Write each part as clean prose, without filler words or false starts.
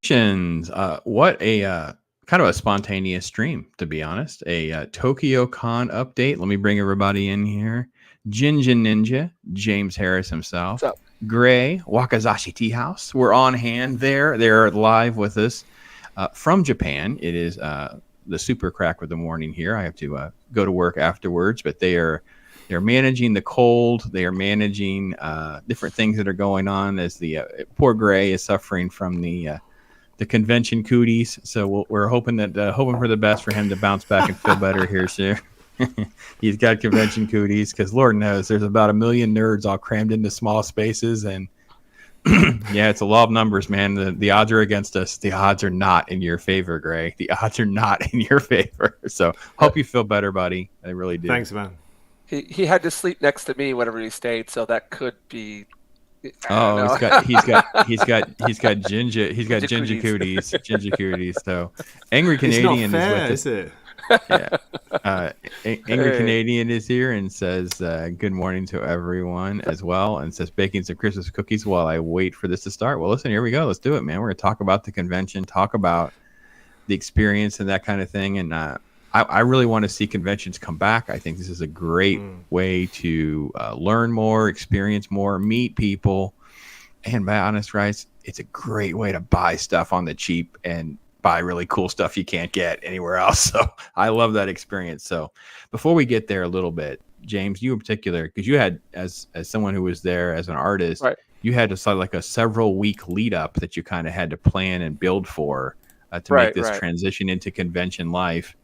What a kind of a spontaneous stream, to be honest. A Tokyo Con update. Let me bring everybody in here. Jinja Ninja, James Harris himself, What's up? Gray, Wakazashi Tea House. We're on hand there. They're live with us from Japan. It is the super crack of the morning here. I have to go to work afterwards, but they're managing the cold. They are managing different things that are going on as the poor Gray is suffering from the convention cooties. So we're hoping for the best for him to bounce back and feel better here soon. He's got convention cooties because Lord knows there's about 1 million nerds all crammed into small spaces, and yeah, it's a law of numbers, man. The odds are against us. The odds are not in your favor, Gray. The odds are not in your favor. So hope you feel better, buddy. I really do. Thanks, man. He had to sleep next to me whenever he stayed, so that could be. He's got Jinja. He's got Jinja cooties. Jinja cooties. So Angry Canadian it's not fair, is with it? Yeah. Angry Canadian is here and says good morning to everyone as well, and says baking some Christmas cookies while I wait for this to start. Well, listen, here we go. Let's do it, man. We're gonna talk about the convention, talk about the experience and that kind of thing, and I really want to see conventions come back. I think this is a great way to learn more, experience more, meet people, and by honest rights, it's a great way to buy stuff on the cheap and buy really cool stuff you can't get anywhere else. So I love that experience. So before we get there a little bit, James, you in particular, because you had, as someone who was there as an artist, Right. you had a several week lead up that you kind of had to plan and build for to make this transition into convention life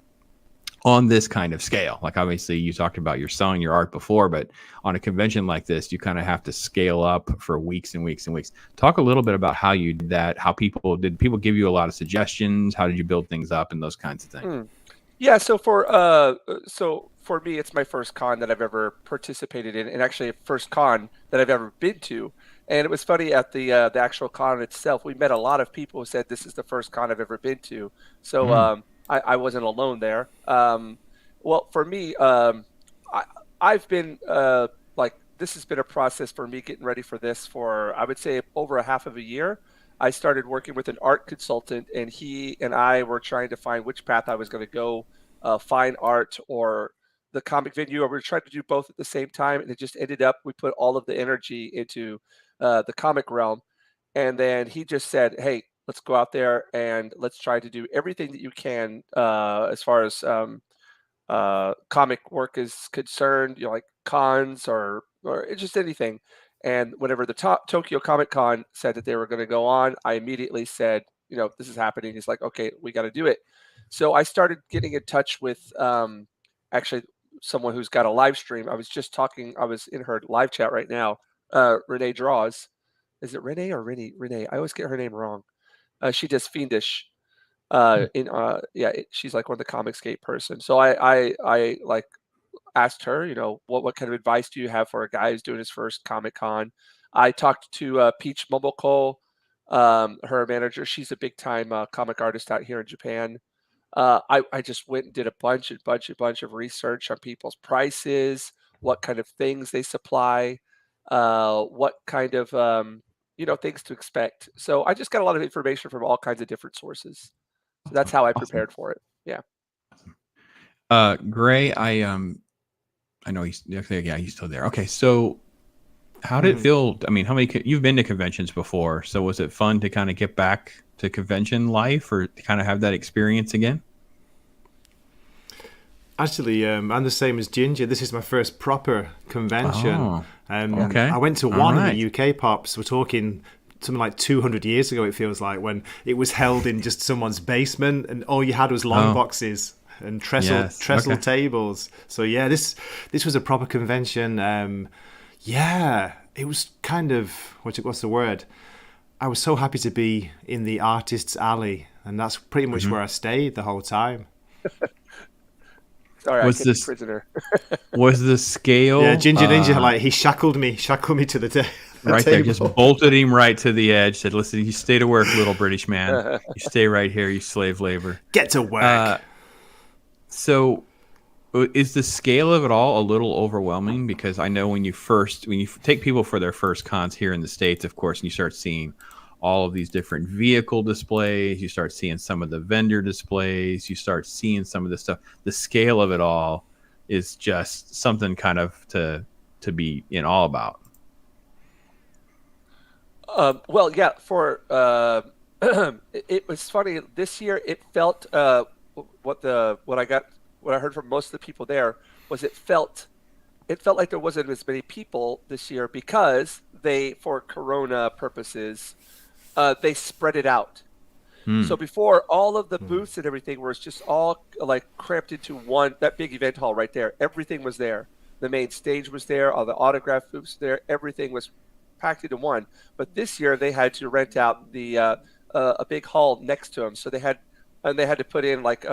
on this kind of scale. Like obviously you talked about you're selling your art before, but on a convention like this, you kind of have to scale up for weeks and weeks and weeks. Talk a little bit about how you did that, did people give you a lot of suggestions? How did you build things up and those kinds of things? Yeah, so for me, it's my first con that I've ever participated in, and actually a first con that I've ever been to. And it was funny at the actual con itself, we met a lot of people who said this is the first con I've ever been to. So I wasn't alone there. Well, for me, I've been this has been a process for me getting ready for this for, I would say, over a half of a year. I started working with an art consultant, and he and I were trying to find which path I was going to go, fine art or the comic venue, or we were trying to do both at the same time. And it just ended up, we put all of the energy into the comic realm. And then he just said, hey, let's go out there and let's try to do everything that you can as far as comic work is concerned, like cons or just anything. And whenever the Tokyo Comic Con said that they were going to go on, I immediately said, this is happening. He's like, okay, we got to do it. So I started getting in touch with actually someone who's got a live stream. I was in her live chat right now. Renee Draws. Is it Renee or Renee? Renee. I always get her name wrong. She does Fiendish. She's like one of the Comicsgate person. So I like asked her, what kind of advice do you have for a guy who's doing his first Comic Con? I talked to Peach Momoko, her manager. She's a big time comic artist out here in Japan. I just went and did a bunch of research on people's prices, what kind of things they supply, what kind of things to expect. So I just got a lot of information from all kinds of different sources. So that's how I prepared for it. Yeah. Gray, I know he's still there. Okay, so how did it feel? I mean, you've been to conventions before, so was it fun to kind of get back to convention life or to kind of have that experience again? Actually, I'm the same as Jinja. This is my first proper convention. Okay. I went to one in the UK, Pops. We're talking something like 200 years ago, it feels like, when it was held in just someone's basement and all you had was long boxes and trestle tables. So yeah, this was a proper convention. It was kind of, what's the word? I was so happy to be in the artist's alley, and that's pretty much where I stayed the whole time. Sorry, I kept a prisoner. Was the scale? Yeah, Jinja Ninja, he shackled me to the table. Right there, just bolted him right to the edge. Said, "Listen, you stay to work, little British man. You stay right here, you slave labor. Get to work." So, is the scale of it all a little overwhelming? Because I know when you take people for their first cons here in the States, of course, and you start seeing all of these different vehicle displays. You start seeing some of the vendor displays. You start seeing some of the stuff. The scale of it all is just something kind of to be in awe about. Well, yeah. It was funny this year. It felt what I heard from most of the people there was it felt like there wasn't as many people this year because for Corona purposes, they spread it out. So before, all of the booths and everything was just all like cramped into that big event hall right there. Everything was there. The main stage was there. All the autograph booths there. Everything was packed into one. But this year they had to rent out a big hall next to them. So they had to put in like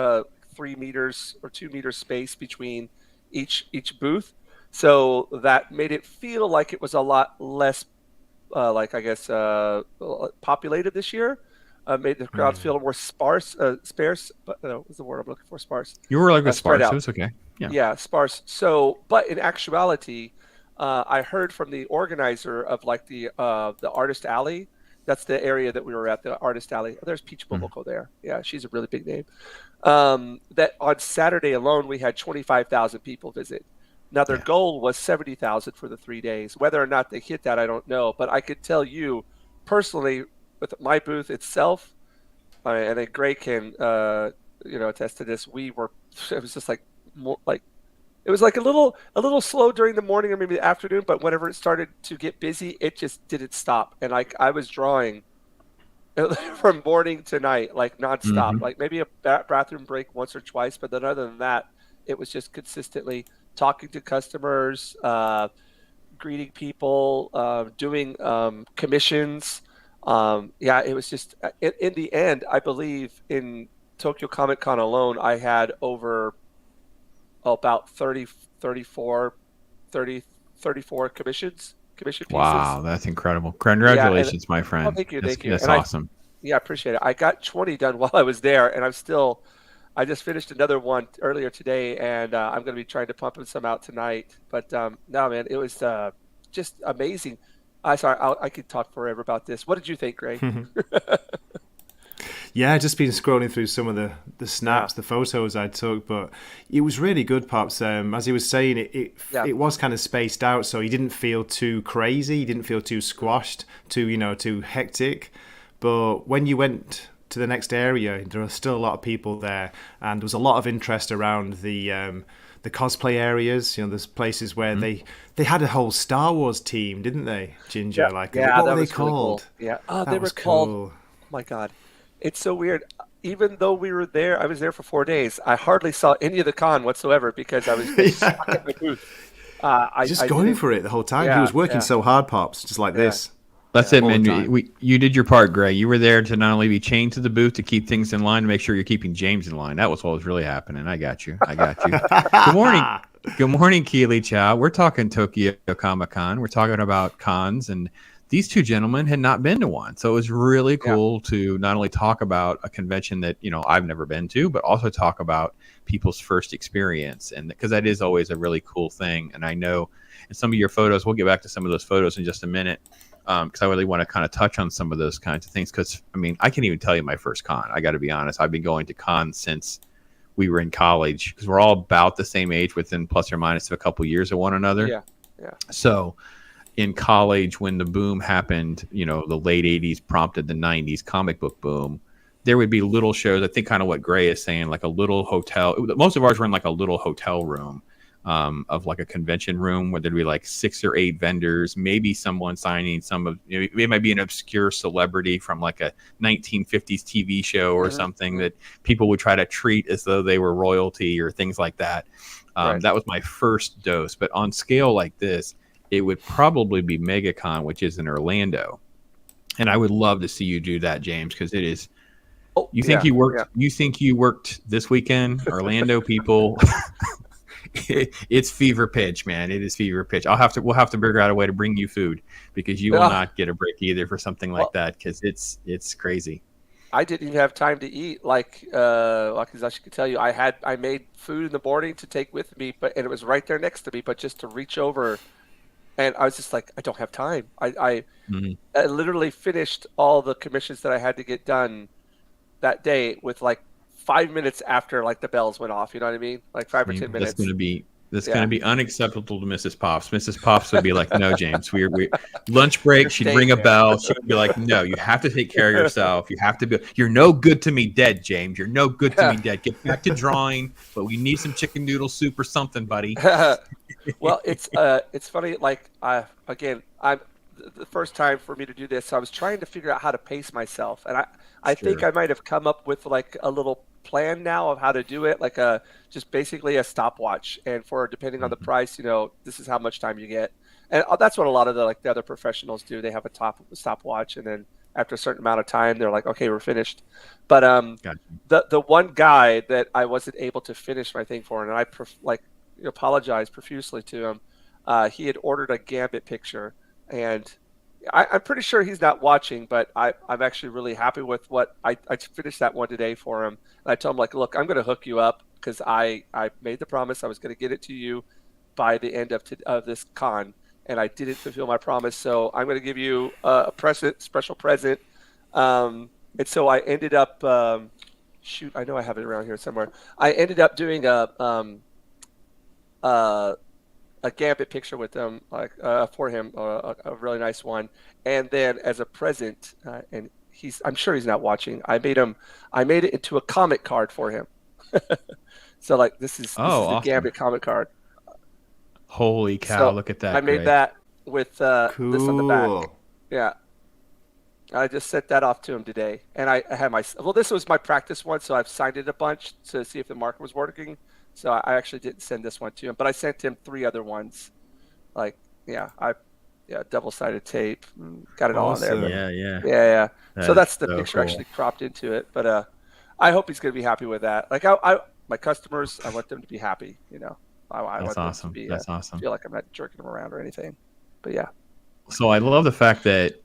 3 meters or 2 meters space between each booth. So that made it feel like it was a lot less, populated this year. Made the crowd feel more sparse. But no, what's the word I'm looking for? Sparse. You were like a spread sparse. out. It was okay. Yeah, sparse. So, but in actuality, I heard from the organizer of like the Artist Alley. That's the area that we were at, the Artist Alley. There's Peach Boboko there. Yeah, she's a really big name. That on Saturday alone, we had 25,000 people visit. Now, their goal was 70,000 for the 3 days. Whether or not they hit that, I don't know. But I could tell you personally, with my booth itself, and then Gray can, attest to this. It was just like more like, it was like a little slow during the morning or maybe the afternoon, but whenever it started to get busy, it just didn't stop. And like I was drawing from morning to night, like nonstop, like maybe a bathroom break once or twice, but then other than that, it was just consistently talking to customers, greeting people, doing commissions. It was just in the end, I believe in Tokyo Comic Con alone, I had over about 34 commission pieces. Wow, that's incredible. Congratulations, my friend. Oh, thank you. That's awesome. I appreciate it. I got 20 done while I was there, and I just finished another one earlier today, and I'm going to be trying to pump some out tonight. But no, man, it was just amazing. I could talk forever about this. What did you think, Gray? Yeah, just been scrolling through some of the snaps, the photos I took, but it was really good, Pops. As he was saying, it was kind of spaced out, so he didn't feel too crazy, he didn't feel too squashed, too hectic. But when you went to the next area, there were still a lot of people there, and there was a lot of interest around the cosplay areas. There's places where they had a whole Star Wars team, didn't they, Jinja? What were they called? Really cool. They were called. Oh my God. It's so weird. Even though we were there, I was there for 4 days. I hardly saw any of the con whatsoever because I was stuck at my booth. Just going for it the whole time. He was working so hard, Pops, just like this. That's it, man. You did your part, Gray. You were there to not only be chained to the booth to keep things in line, to make sure you're keeping James in line. That was what was really happening. I got you. Good morning. Good morning, Keely Chow. We're talking Tokyo Comic Con. We're talking about cons, and these two gentlemen had not been to one. So it was really cool to not only talk about a convention that, I've never been to, but also talk about people's first experience. And because that is always a really cool thing. And I know in some of your photos, we'll get back to some of those photos in just a minute, because I really want to kind of touch on some of those kinds of things. Because, I can't even tell you my first con. I got to be honest. I've been going to cons since we were in college, because we're all about the same age, within plus or minus of a couple years of one another. Yeah. So in college, when the boom happened, the late 80s prompted the 90s comic book boom, there would be little shows. I think kind of what Gray is saying, like a little hotel. Most of ours were in like a little hotel room of like a convention room where there'd be like 6 or 8 vendors, maybe someone signing some of, it might be an obscure celebrity from like a 1950s TV show or something that people would try to treat as though they were royalty or things like that. That was my first dose. But on scale like this, it would probably be MegaCon, which is in Orlando. And I would love to see you do that, James, because it is. You think you worked this weekend, Orlando people? It's fever pitch, man. It is fever pitch. We'll have to figure out a way to bring you food, because you will not get a break either for something like that, because it's crazy. I didn't even have time to eat. Like Wakizashi could tell you, I made food in the morning to take with me, and it was right there next to me. But just to reach over And I was just like, I don't have time. Mhm. I literally finished all the commissions that I had to get done that day with like 5 minutes after like the bells went off. You know what I mean? Like 5 or 10 minutes. That's Yeah. gonna be unacceptable to Mrs. Pops. Mrs. Pops would be like, "No, James, we lunch break." You're She'd staying ring a here. bell. She'd be like, "No, you have to take care of yourself. You have to be. You're no good to me, dead, James. You're no good to me, dead. Get back to drawing, but we need some chicken noodle soup or something, buddy." Well, it's funny. Like I'm the first time for me to do this. So I was trying to figure out how to pace myself, and I think Sure. I might have come up with like a little plan now of how to do it, like a just basically a stopwatch. And for depending on the Mhm. price, this is how much time you get, and that's what a lot of the other professionals do. They have a stopwatch, and then after a certain amount of time, they're like, okay, we're finished. But Gotcha. the one guy that I wasn't able to finish my thing for, and apologize profusely to him. He had ordered a Gambit picture, and I'm pretty sure he's not watching, but I'm actually really happy with what I finished that one today for him. And I told him, like, look, I'm going to hook you up because I made the promise I was going to get it to you by the end of this con, and I didn't fulfill my promise. So I'm going to give you a special present. And so I ended up, shoot, I know I have it around here somewhere. I ended up doing uh, a Gambit picture with him, like for him, a really nice one. And then as a present, and I'm sure he's not watching. I made it into a comic card for him. So like this Oh, is the awesome! Gambit comic card. Holy cow! So Look at I that, made Greg. that with this on the back. Cool. Yeah, I just sent that off to him today, and I had this was my practice one, so I've signed it a bunch to see if the marker was working. So I actually didn't send this one to him, but I sent him 3 other ones. Like, double-sided tape, got it all on there. But Awesome. Yeah, yeah. yeah. So That is that's the so picture cool. actually cropped into it. But I hope he's gonna be happy with that. Like my customers, I want them to be happy. I That's want them to awesome. be That's awesome. feel like I'm not jerking them around or anything. But yeah. So I love the fact that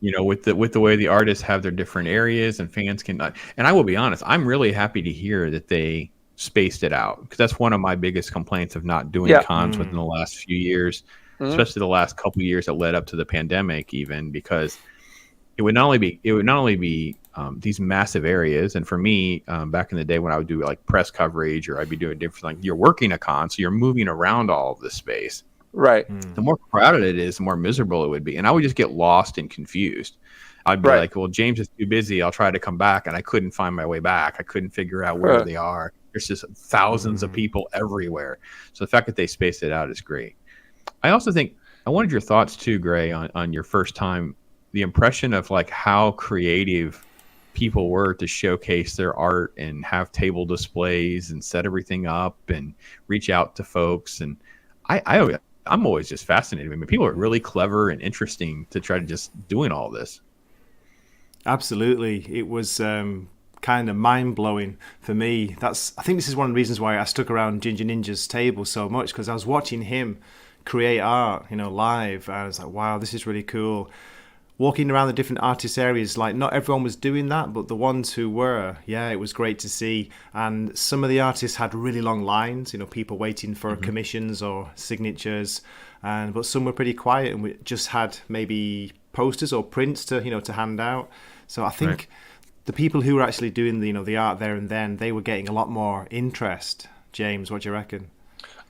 with the way the artists have their different areas and fans can. And I will be honest, I'm really happy to hear that they spaced it out because that's one of my biggest complaints of not doing Yeah. cons within the last few years, Mhm. especially the last couple of years that led up to the pandemic, even because it would not only be these massive areas, and for me, back in the day when I would do like press coverage or I'd be doing different, like you're working a con, so you're moving around all of this space. Right. The more crowded it is, the more miserable it would be. And I would just get lost and confused. I'd be Right. like, well, James is too busy. I'll try to come back. And I couldn't find my way back. I couldn't figure out where they are. There's just thousands of people everywhere. So the fact that they spaced it out is great. I also think I wanted your thoughts too, Gray, on your first time, the impression of like how creative people were to showcase their art and have table displays and set everything up and reach out to folks. And I'm always just fascinated. I mean, people are really clever and interesting to try to just doing all this. Absolutely. It was kind of mind-blowing for me. I think this is one of the reasons why I stuck around Jinja Ninja's table so much, because I was watching him create art, live. And I was like, wow, this is really cool. Walking around the different artist areas, like not everyone was doing that, but the ones who were, yeah, it was great to see. And some of the artists had really long lines, people waiting for commissions or signatures, but some were pretty quiet and we just had maybe posters or prints to hand out. So I think the people who were actually doing the art there and then, they were getting a lot more interest. James, what do you reckon?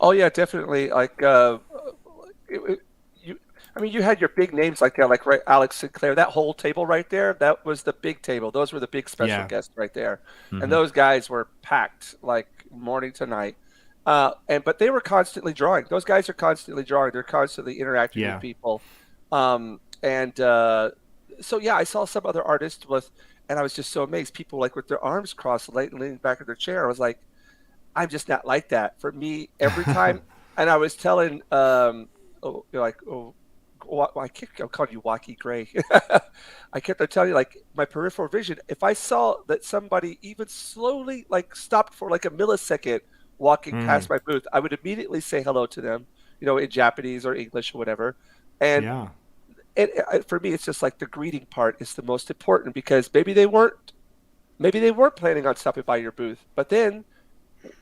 Oh yeah, definitely. Like you had your big names like that, like Alex Sinclair. That whole table right there, that was the big table. Those were the big special guests right there, and those guys were packed like morning to night. But they were constantly drawing. Those guys are constantly drawing. They're constantly interacting with people. So yeah, I saw some other artists and I was just so amazed. People like with their arms crossed, leaning back in their chair. I was like, I'm just not like that. For me, every time, and I was telling, I'm calling you Wacky Gray. I kept on telling you, like, my peripheral vision, if I saw that somebody even slowly, like, stopped for like a millisecond walking past my booth, I would immediately say hello to them, in Japanese or English or whatever. And for me, it's just like the greeting part is the most important, because maybe they weren't planning on stopping by your booth, but then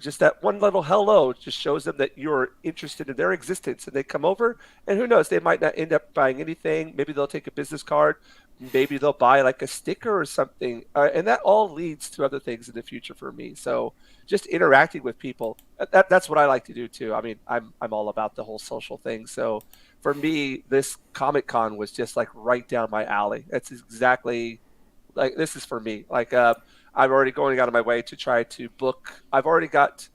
just that one little hello just shows them that you're interested in their existence, and they come over, and who knows, they might not end up buying anything. Maybe they'll take a business card, maybe they'll buy like a sticker or something, and that all leads to other things in the future for me. So just interacting with people, that's what I like to do too. I mean, I'm all about the whole social thing. So for me, this Comic Con was just like right down my alley. That's exactly like, this is for me. Like, I'm already going out of my way to try to book. I've already got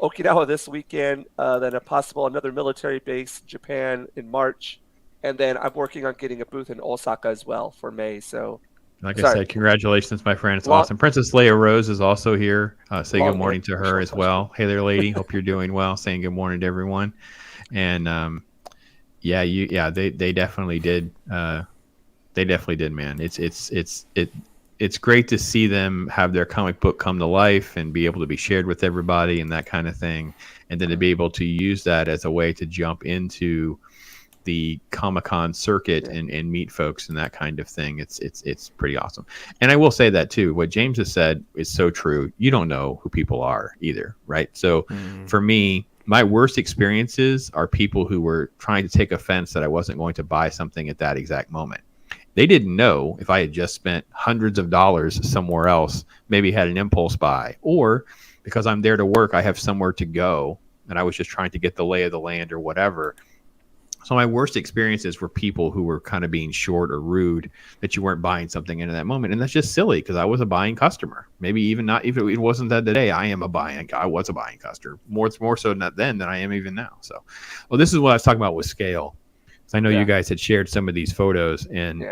Okinawa this weekend, then a possible another military base in Japan in March, and then I'm working on getting a booth in Osaka as well for May. So, like I said, congratulations, my friend. It's awesome. Princess Leia Rose is also here. Say good morning to her as well. Hey there, lady. Hope you're doing well. Saying good morning to everyone. And they definitely did. They definitely did, man. It's great to see them have their comic book come to life and be able to be shared with everybody and that kind of thing, and then to be able to use that as a way to jump into the Comic-Con circuit and meet folks and that kind of thing. It's pretty awesome. And I will say that too. What James has said is so true. You don't know who people are either, right? So for me, my worst experiences are people who were trying to take offense that I wasn't going to buy something at that exact moment. They didn't know if I had just spent hundreds of dollars somewhere else, maybe had an impulse buy, or because I'm there to work, I have somewhere to go, and I was just trying to get the lay of the land or whatever. So my worst experiences were people who were kind of being short or rude that you weren't buying something in that moment. And that's just silly because I was a buying customer. Maybe even not, even it wasn't that today. I was a buying customer more so not then than I am even now. So, well, this is what I was talking about with scale. I know you guys had shared some of these photos, and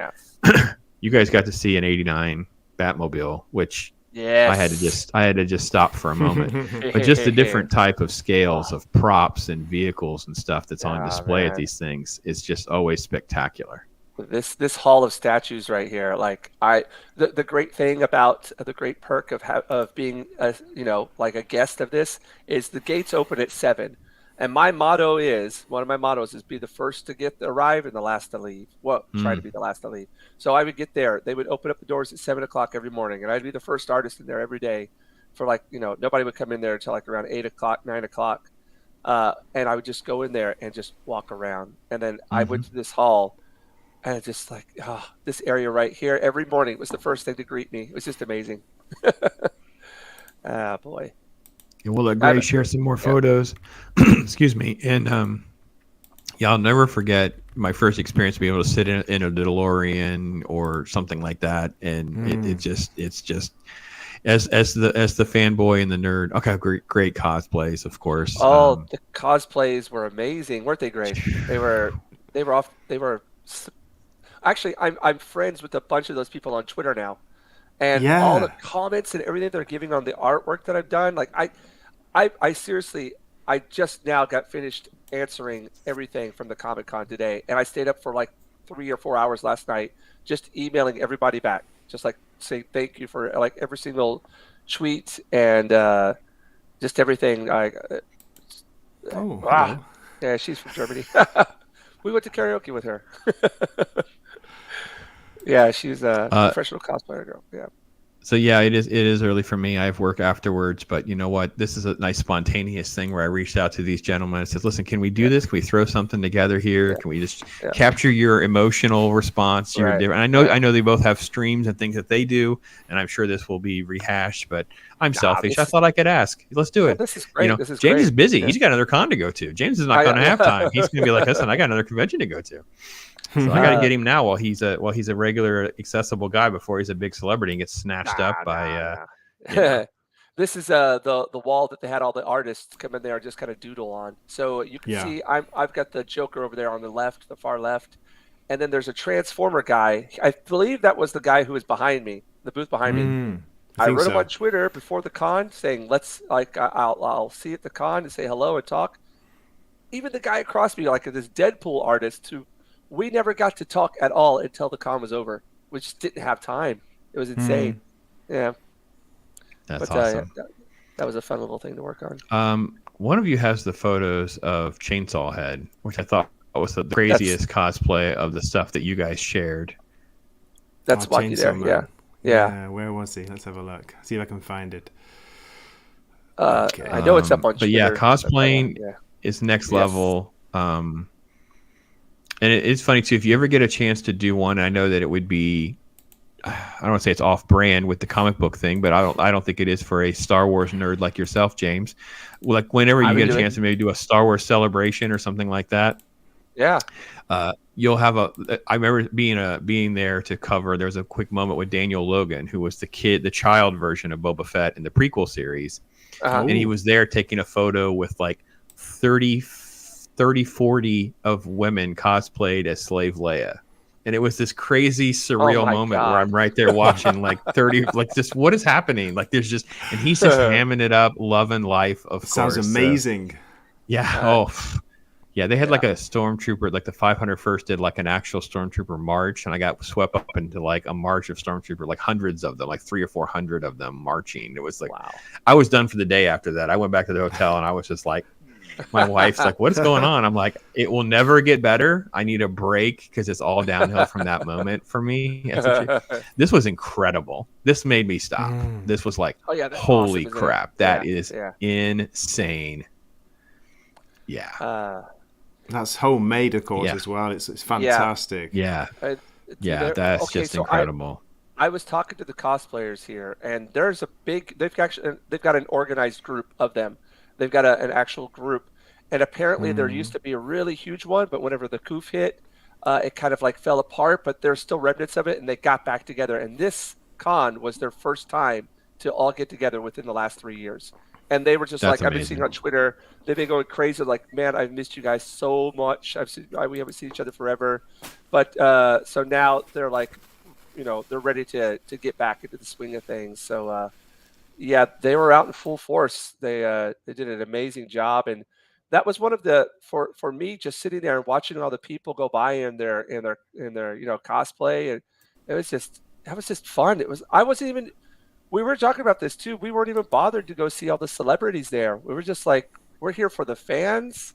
you guys got to see an '89 Batmobile, which I had to just stop for a moment. But just the different type of scales of props and vehicles and stuff that's on display at these things is just always spectacular. This hall of statues right here, like the great thing about the great perk of being like a guest of this is the gates open at 7. And one of my mottos is be the first to arrive and the last to leave. Well, try to be the last to leave. So I would get there. They would open up the doors at 7 o'clock every morning, and I'd be the first artist in there every day for nobody would come in there until like around 8 o'clock, 9 o'clock. And I would just go in there and just walk around. And then I went to this hall, and it's just like, this area right here every morning was the first thing to greet me. It was just amazing. Boy. We'll let Gray share some more photos. Excuse me. And I'll never forget my first experience being able to sit in a DeLorean or something like that. And it's just as the fanboy and the nerd. Okay, great cosplays, of course. The cosplays were amazing, weren't they? Great. They were actually. I'm friends with a bunch of those people on Twitter now, and all the comments and everything they're giving on the artwork that I've done. Like I seriously, I just now got finished answering everything from the Comic-Con today, and I stayed up for like 3 or 4 hours last night just emailing everybody back, just like saying thank you for like every single tweet and just everything. Yeah, she's from Germany. We went to karaoke with her. Yeah, she's a professional cosplayer girl. Yeah. So yeah, it is early for me. I have work afterwards, but you know what? This is a nice spontaneous thing where I reached out to these gentlemen and said, "Listen, can we do this? Can we throw something together here? Can we just capture your emotional response? And I know they both have streams and things that they do, and I'm sure this will be rehashed. But I'm selfish. I thought I could ask. Let's do it. This is great. James is busy. He's got another con to go to. James is not going to have time. He's going to be like, "Listen, I got another convention to go to." So I got to get him now while he's a regular accessible guy before he's a big celebrity and gets snatched up by. This is the wall that they had all the artists come in there and just kind of doodle on. So you can see I've got the Joker over there on the left, the far left, and then there's a Transformer guy. I believe that was the guy who was behind me, the booth behind me. I wrote him on Twitter before the con saying I'll see you at the con and say hello and talk. Even the guy across me, like this Deadpool artist who. We never got to talk at all until the con was over. We just didn't have time. It was insane. Yeah. That's awesome. That was a fun little thing to work on. One of you has the photos of Chainsaw Head, which I thought was the craziest cosplay of the stuff that you guys shared. That's Waki there. Yeah. Where was he? Let's have a look. See if I can find it. I know it's up on but yeah, Twitter. cosplaying Yeah. is next Yes. level. And it's funny too, if you ever get a chance to do one, I know that it would be, I don't want to say it's off brand with the comic book thing, but I don't think it is for a Star Wars nerd like yourself, James. Like whenever you get a chance to maybe do a Star Wars celebration or something like that. Yeah. You'll have I remember being there to cover. There was a quick moment with Daniel Logan, who was the child version of Boba Fett in the prequel series. And he was there taking a photo with like 30, 40 of women cosplayed as Slave Leia. And it was this crazy surreal moment where I'm right there watching like 30, like just what is happening? Like there's just, and he's just hamming it up, loving life, of course. Sounds amazing. Yeah. Yeah, they had like a stormtrooper, like the 501st did like an actual stormtrooper march, and I got swept up into like a march of stormtrooper, like hundreds of them, like 300 or 400 of them marching. It was like, wow. I was done for the day after that. I went back to the hotel and I was just like, my wife's like, what is going on? I'm like, it will never get better. I need a break because it's all downhill from that moment for me. This was incredible. This made me stop. This was like, holy crap. That is insane. Yeah. That's homemade, of course, as well. It's fantastic. Yeah. That's just incredible. I was talking to the cosplayers here, and there's a they've got an organized group of them. They've got an actual group, and apparently there used to be a really huge one, but whenever the coup hit, it kind of like fell apart, but there's still remnants of it, and they got back together. And this con was their first time to all get together within the last 3 years. And they were just I've been seeing on Twitter, they've been going crazy. Like, man, I've missed you guys so much. We haven't seen each other forever. But so now they're like, they're ready to get back into the swing of things. So, they were out in full force. They did an amazing job. And that was one of the, for me, just sitting there and watching all the people go by in their cosplay. And that was just fun. We were talking about this too. We weren't even bothered to go see all the celebrities there. We were just like, we're here for the fans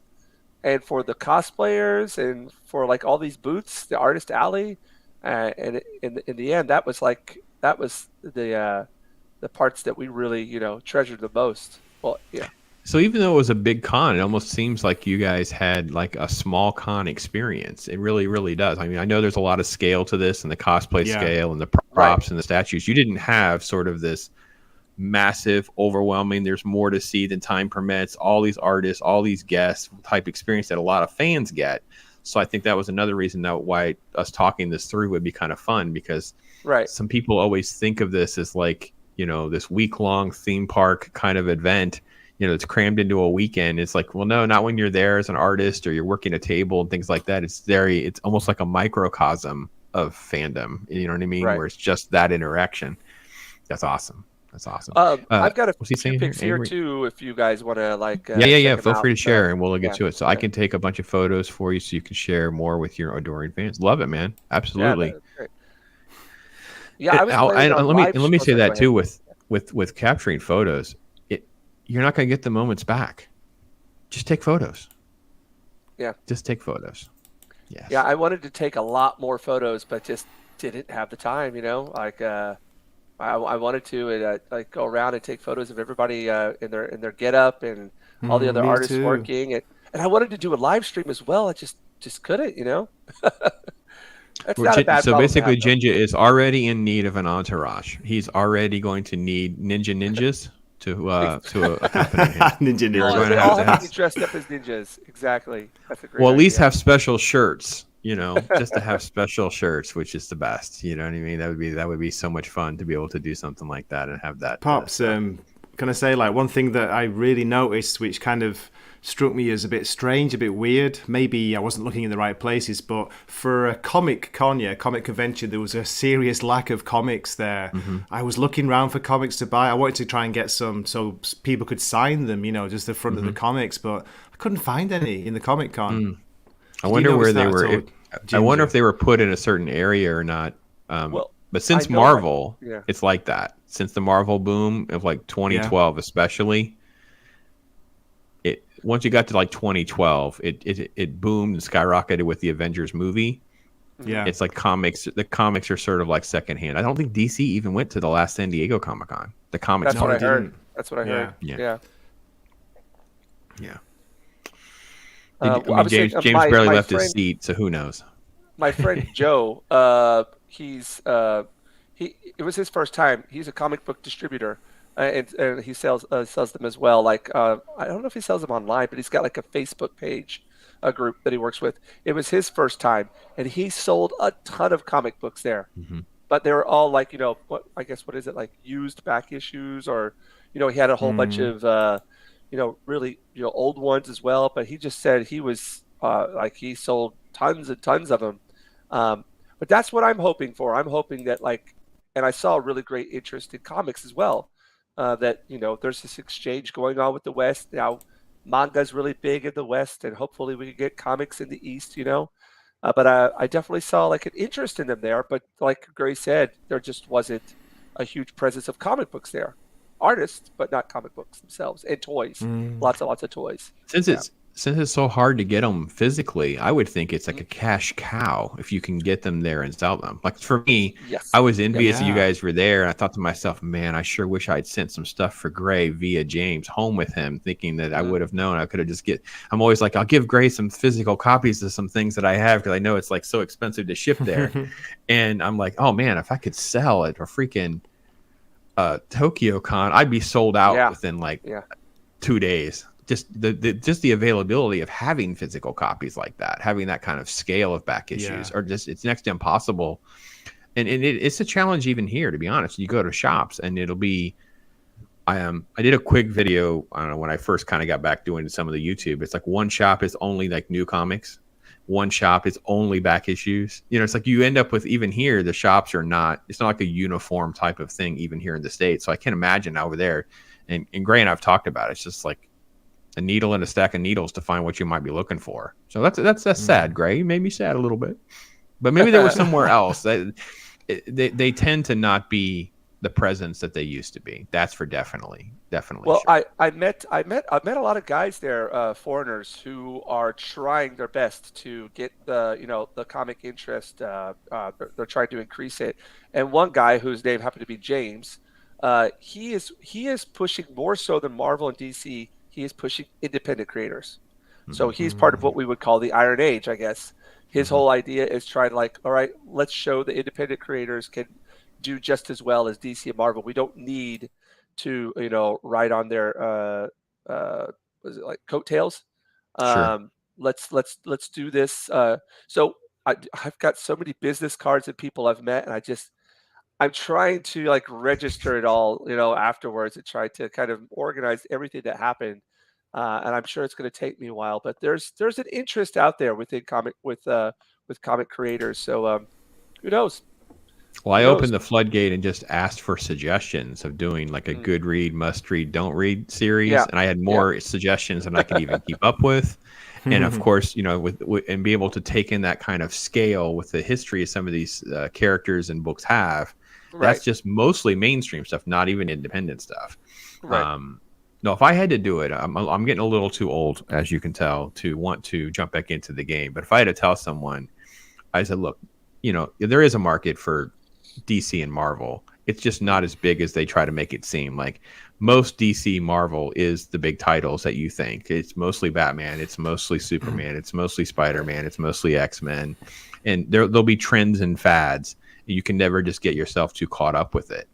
and for the cosplayers and for like all these booths, the artist alley. And in the end, that was the parts that we really, treasured the most. Well, yeah. So even though it was a big con, it almost seems like you guys had like a small con experience. It really, really does. I mean, I know there's a lot of scale to this and the cosplay scale and the props and the statues. You didn't have sort of this massive, overwhelming, there's more to see than time permits, all these artists, all these guests type experience that a lot of fans get. So I think that was another reason why us talking this through would be kind of fun, because some people always think of this as like, this week-long theme park kind of event. It's crammed into a weekend. It's like, well, no, not when you're there as an artist or you're working a table and things like that. It's almost like a microcosm of fandom. You know what I mean? Where it's just that interaction. That's awesome. I've got a few pics here too, if you guys want to like. Feel free to share, and we'll get to it. So I can take a bunch of photos for you, so you can share more with your adoring fans. Love it, man. Absolutely. Yeah, let me say that too with capturing photos. You're not going to get the moments back. Just take photos. Yeah. Just take photos. Yes. Yeah, I wanted to take a lot more photos, but just didn't have the time. Like I wanted to like go around and take photos of everybody in their getup and all the other artists working, and I wanted to do a live stream as well. I just couldn't. That's not a bad so basically, to have, Jinja is already in need of an entourage. He's already going to need ninjas to accompany him. Ninjas. They all have to be dressed up as ninjas. Exactly. That's a great at least idea. have special shirts. Just to have special shirts, which is the best. You know what I mean? That would be so much fun to be able to do something like that and have that. Pops, can I say, like, one thing that I really noticed, which kind of struck me as a bit strange, a bit weird. Maybe I wasn't looking in the right places, but for a comic convention, there was a serious lack of comics there. I was looking around for comics to buy. I wanted to try and get some so people could sign them, just the front of the comics, but I couldn't find any in the Comic Con. I wonder where they were. I wonder if they were put in a certain area or not. But since Marvel, it's like that. Since the Marvel boom of like 2012, especially, once you got to like 2012, it boomed and skyrocketed with the Avengers movie. Yeah, it's like comics. The comics are sort of like secondhand. I don't think DC even went to the last San Diego Comic-Con. The comics. That's what I heard. That's what I heard. Yeah. Yeah. Yeah. Well, I I mean, was saying James barely my left his friend, seat, so who knows? my friend Joe, it was his first time. He's a comic book distributor, and he sells them as well. Like I don't know if he sells them online, but he's got like a Facebook page, a group that he works with. It was his first time, and he sold a ton of comic books there. Hmm. But they were all like, what is it, like used back issues, or he had a whole bunch of really old ones as well. But he just said he was like he sold tons and tons of them. But that's what I'm hoping for. I'm hoping that, like, and I saw really great interest in comics as well. That there's this exchange going on with the West now. Manga's really big in the West, and hopefully we can get comics in the East. But I definitely saw like an interest in them there. But like Gray said, there just wasn't a huge presence of comic books there. Artists, but not comic books themselves, and toys. Lots of toys. Since it's so hard to get them physically, I would think it's like a cash cow if you can get them there and sell them. Like for me, Yes. I was envious that you guys were there, and I thought to myself, man, I sure wish I'd sent some stuff for Gray via James home with him, thinking that I would have known. I could have just I'm always like, I'll give Gray some physical copies of some things that I have because I know it's like so expensive to ship there. And I'm like, oh man, if I could sell it or freaking Tokyo Con, I'd be sold out within like 2 days. Just the availability of having physical copies like that, having that kind of scale of back issues, or just it's next to impossible. And it's a challenge even here, to be honest. You go to shops and it'll be, I did a quick video, I don't know, when I first kind of got back doing some of the YouTube. It's like one shop is only like new comics, one shop is only back issues. It's like you end up with, even here, the shops are not, it's not like a uniform type of thing, even here in the States. So I can imagine over there, and Gray and I've talked about it, it's just like a needle and a stack of needles to find what you might be looking for. So that's sad, Gray. It made me sad a little bit, but maybe they were somewhere else. They tend to not be the presence that they used to be. That's for definitely. Well, sure. I met a lot of guys there, foreigners who are trying their best to get the comic interest. They're trying to increase it. And one guy whose name happened to be James, he is pushing more so than Marvel and DC. He is pushing independent creators. So he's part of what we would call the Iron Age, I guess. His whole idea is trying to, like, all right, let's show the independent creators can do just as well as DC and Marvel. We don't need to, ride on their was it like coattails? Sure. Let's do this. So I've got so many business cards and people I've met, and I'm trying to like register it all, afterwards, and try to kind of organize everything that happened. And I'm sure it's going to take me a while, but there's an interest out there within comic with comic creators. So who knows? Well, I opened the floodgate and just asked for suggestions of doing like a good read, must read, don't read series, and I had more suggestions than I could even keep up with. And of course, with and be able to take in that kind of scale with the history of some of these characters and books have. That's just mostly mainstream stuff, not even independent stuff. Right. No, if I had to do it, I'm getting a little too old, as you can tell, to want to jump back into the game. But if I had to tell someone, I said, look, there is a market for DC and Marvel. It's just not as big as they try to make it seem. Like most DC Marvel is the big titles that you think. It's mostly Batman. It's mostly Superman. It's mostly Spider-Man. It's mostly X-Men. And there'll be trends and fads. You can never just get yourself too caught up with it.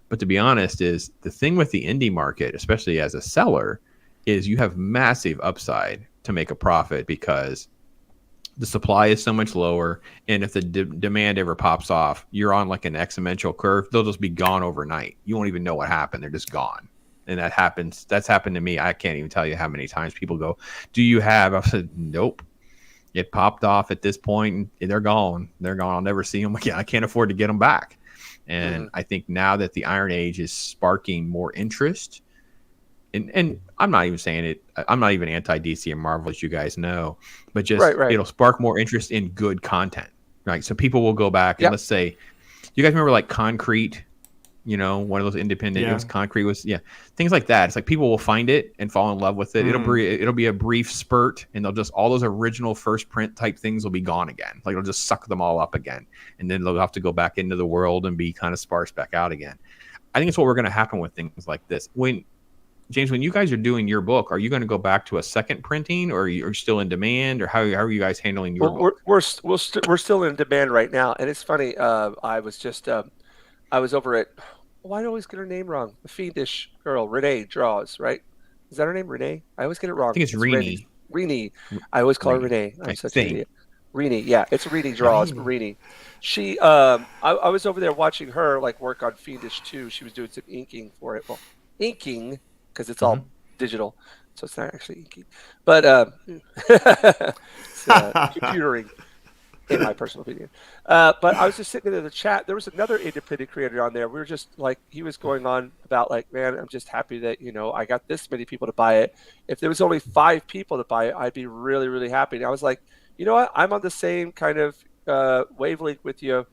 But to be honest, is the thing with the indie market, especially as a seller, is you have massive upside to make a profit because the supply is so much lower. And if the demand ever pops off, you're on like an exponential curve. They'll just be gone overnight. You won't even know what happened. They're just gone. And that happens. That's happened to me. I can't even tell you how many times people go, do you have? I said, nope. It popped off at this point, and they're gone. They're gone. I'll never see them again. I can't afford to get them back. And I think now that the Iron Age is sparking more interest, and I'm not even saying it, I'm not even anti-DC and Marvel, as you guys know, but just it'll spark more interest in good content, right? So people will go back and let's say, you guys remember like Concrete? One of those independent, it was Concrete was, things like that. It's like people will find it and fall in love with it. It'll be a brief spurt, and they'll just, all those original first print type things will be gone again. Like it'll just suck them all up again. And then they'll have to go back into the world and be kind of sparse back out again. I think it's what we're going to happen with things like this. When James, when you guys are doing your book, are you going to go back to a second printing, or are you still in demand, or how are you guys handling your book? We're still in demand right now, and it's funny. I was over at, why do I always get her name wrong? The fiendish girl, Renee Draws, right? Is that her name, Renee? I always get it wrong. I think it's Renee. Renee. I always call her Renee. I'm such an idiot. Renee, yeah, it's Renee Draws. Renee. She, I was over there watching her like work on Fiendish 2. She was doing some inking for it. Well, inking because it's all digital, so it's not actually inking, but it's computering, in my personal opinion. But I was just sitting in the chat. There was another independent creator on there. We were just like, he was going on about like, man, I'm just happy that, you know, I got this many people to buy it. If there was only 5 people to buy it, I'd be really, really happy. And I was like, you know what? I'm on the same kind of wavelength with you.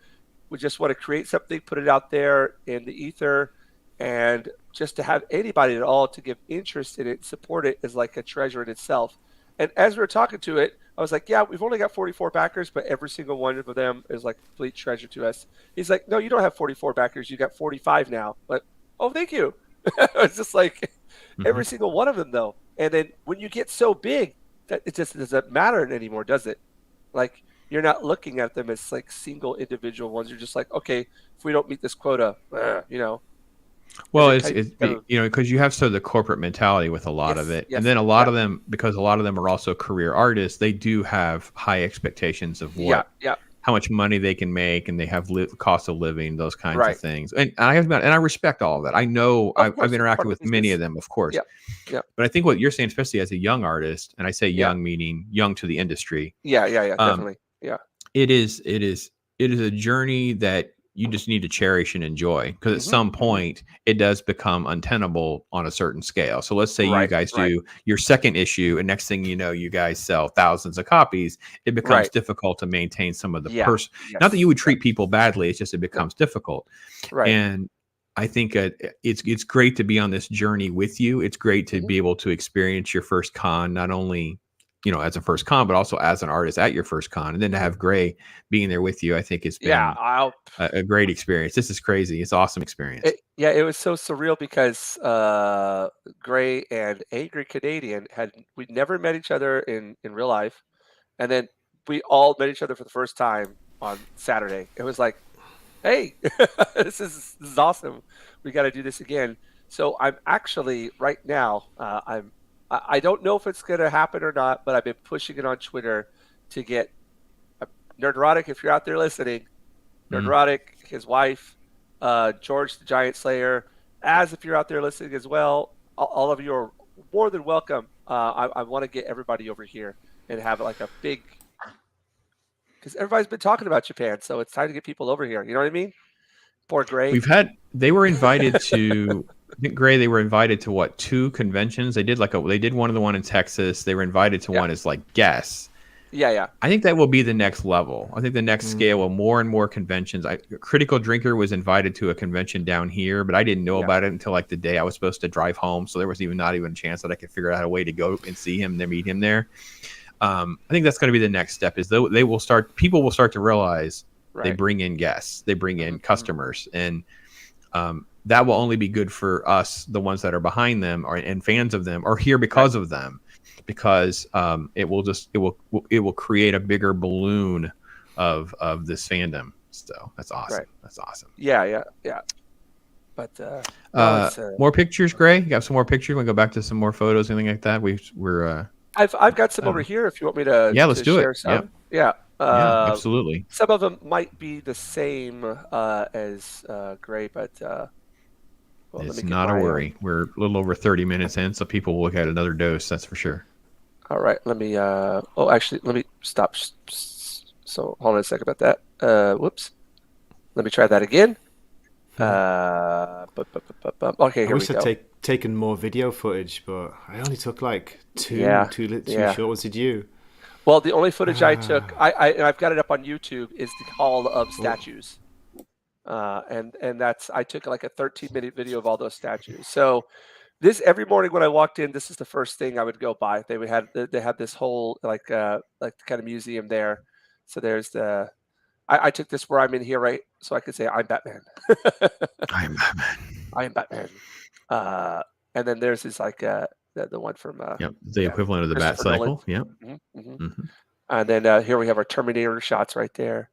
We just want to create something, put it out there in the ether, and just to have anybody at all to give interest in it, support it, is like a treasure in itself. And as we were talking to it, I was like, yeah, we've only got 44 backers, but every single one of them is like complete treasure to us. He's like, no, you don't have 44 backers. You got 45 now. But, oh, thank you. It's just like every single one of them, though. And then when you get so big, that it just doesn't matter anymore, does it? Like, you're not looking at them as like single individual ones. You're just like, okay, if we don't meet this quota, you know. Well, it's you know, because you have sort of the corporate mentality with a lot of it, and then a lot of them, because a lot of them are also career artists, they do have high expectations of how much money they can make, and they have cost of living, those kinds of things. And I respect all of that. I know I've interacted with many of them, of course. But I think what you're saying, especially as a young artist, and I say young meaning young to the industry. Definitely. It is a journey that you just need to cherish and enjoy, because at some point it does become untenable on a certain scale. So let's say you guys do your second issue, and next thing you know, you guys sell thousands of copies. It becomes difficult to maintain some of the not that you would treat people badly. It's just, it becomes difficult. And I think it's great to be on this journey with you. It's great to be able to experience your first con, not only, you know, as a first con, but also as an artist at your first con. And then to have Gray being there with you, I think it's been a great experience. This is crazy. It's an awesome experience. It was so surreal because Gray and Angry Canadian we'd never met each other in real life. And then we all met each other for the first time on Saturday. It was like, hey, this is awesome. We got to do this again. So I'm actually right now, I don't know if it's going to happen or not, but I've been pushing it on Twitter to get Nerderotic, if you're out there listening, Nerderotic, his wife, George the Giant Slayer, if you're out there listening as well, all of you are more than welcome. I want to get everybody over here and have like a big, because everybody's been talking about Japan, so it's time to get people over here. You know what I mean? Poor Gray. They were invited to. I think Gray, they were invited to 2 conventions. They did one of the one in Texas. They were invited to one as like guests. I think that will be the next level. I think the next scale will more and more conventions. Critical Drinker was invited to a convention down here, but I didn't know about it until like the day I was supposed to drive home. So there was not even a chance that I could figure out a way to go and see him and meet him there. I think that's going to be the next step. Is people will start to realize they bring in guests, they bring in customers, and that will only be good for us, the ones that are behind them and fans of them, or here because of them, because it will create a bigger balloon of this fandom. So that's awesome. That's awesome. Yeah. But more pictures, Gray. You got some more pictures? Want to go back to some more photos, anything like that? I've got some over here if you want me to. Yeah, let's do it. Some. Yeah, absolutely. Some of them might be the same as Gray, but it's not a worry. We're a little over 30 minutes in, so people will look at another dose. That's for sure. All right, let me. Actually, let me stop. So hold on a second about that. Whoops. Let me try that again. Okay, here we go. I wish I'd taken more video footage, but I only took like two short ones. Did you? Well, the only footage I took, I've got it up on YouTube, is the Hall of Statues. And that's, I took like a 13-minute video of all those statues. So this, every morning when I walked in, this is the first thing I would go by. They had this whole like kind of museum there. So there's I took this where I'm in here, right? So I could say I'm Batman. I am Batman. I am Batman. And then there's this like the one from Yep, the equivalent of the Bat Christopher Nolan. Cycle. Yep. And then here we have our Terminator shots right there.